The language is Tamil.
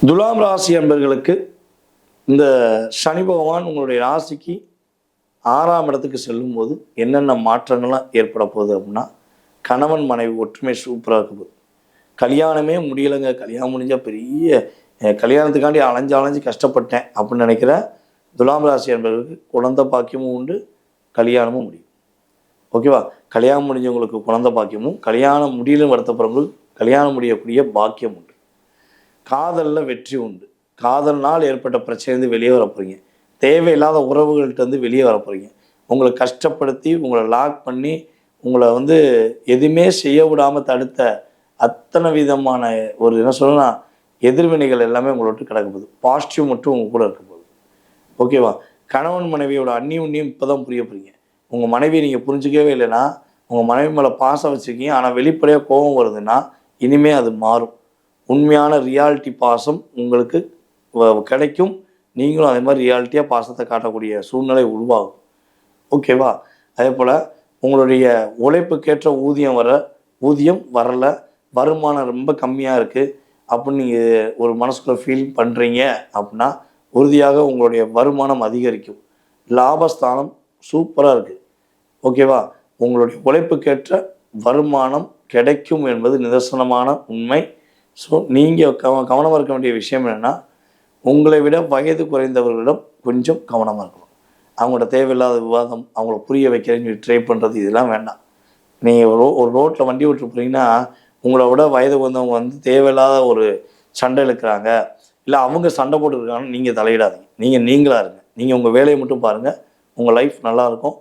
துலாம் ராசி அன்பர்களுக்கு இந்த சனி பகவான் உங்களுடைய ராசிக்கு 6ஆம் இடத்துக்கு செல்லும்போது என்னென்ன மாற்றங்கள்லாம் ஏற்பட போகுது அப்படின்னா, கணவன் மனைவி ஒற்றுமை சூப்பராக இருக்க போகுது. கல்யாணமே முடியலைங்க, கல்யாணம் முடிஞ்சால் பெரிய கல்யாணத்துக்காண்டி அலைஞ்சு அலைஞ்சு கஷ்டப்பட்டேன் அப்படின்னு நினைக்கிற துலாம் ராசி அன்பர்களுக்கு குழந்தை பாக்கியமும் உண்டு, கல்யாணமும் முடியும். ஓகேவா? கல்யாணம் முடிஞ்சவங்களுக்கு குழந்தை பாக்கியமும், கல்யாணம் முடியலும் வருத்தப்படுறவங்களுக்கு கல்யாணம் முடியக்கூடிய பாக்கியம் உண்டு. காதலில் வெற்றி உண்டு. காதல்னால் ஏற்பட்ட பிரச்சனைலேருந்து வெளியே வர போகிறீங்க. தேவையில்லாத உறவுகள்கிட்ட வந்து வெளியே வர போகிறீங்க. உங்களை கஷ்டப்படுத்தி, உங்களை லாக் பண்ணி, உங்களை வந்து எதுவுமே செய்ய விடாமல் தடுத்த அத்தனை விதமான ஒரு என்ன சொல்லணும்னா எதிர்வினைகள் எல்லாமே உங்களை விட்டு கிடக்க போகுது. பாசிட்டிவ் மட்டும் உங்கள் கூட இருக்க போகுது. ஓகேவா? கணவன் மனைவியோட அந்நியுன்யம் இப்போ தான் புரிய போகிறீங்க. உங்கள் மனைவியை நீங்கள் புரிஞ்சிக்கவே இல்லைன்னா, உங்கள் மனைவி மேலே பாசம் வச்சுருக்கீங்க, ஆனால் வெளிப்படையாக கோபம் வருதுன்னா இனிமேல் அது மாறும். உண்மையான ரியாலிட்டி பாசம் உங்களுக்கு கிடைக்கும். நீங்களும் அதே மாதிரி ரியாலிட்டியாக பாசத்தை காட்டக்கூடிய சூழ்நிலை உருவாகும். ஓகேவா? அதே போல் உங்களுடைய உழைப்புக்கேற்ற ஊதியம் வரல, வருமானம் ரொம்ப கம்மியாக இருக்குது அப்படின்னு நீங்கள் ஒரு மனசுக்குள்ள ஃபீல் பண்ணுறீங்க அப்படின்னா, உறுதியாக உங்களுடைய வருமானம் அதிகரிக்கும். லாபஸ்தானம் சூப்பராக இருக்குது. ஓகேவா? உங்களுடைய உழைப்புக்கேற்ற வருமானம் கிடைக்கும் என்பது நிதர்சனமான உண்மை. ஸோ நீங்கள் கவனமாக இருக்க வேண்டிய விஷயம் என்னென்னா, உங்களை விட வயது குறைந்தவர்களிடம் கொஞ்சம் கவனமாக இருக்கணும். அவங்களோட தேவையில்லாத விவாதம், அவங்கள புரிய வைக்கிறேன்னு ட்ரை பண்ணுறது இதெல்லாம் வேண்டாம். நீங்கள் ஒரு ரோட்டில் வண்டி ஓட்டு போகிறீங்கன்னா, உங்களை விட வயது வந்தவங்க வந்து தேவையில்லாத ஒரு சண்டை இழுக்கிறாங்க, இல்லை அவங்க சண்டை போட்டுருக்காங்கன்னு நீங்கள் தலையிடாதீங்க. நீங்களாக இருங்க. நீங்கள் உங்கள் வேலையை மட்டும் பாருங்கள். உங்கள் லைஃப் நல்லாயிருக்கும்.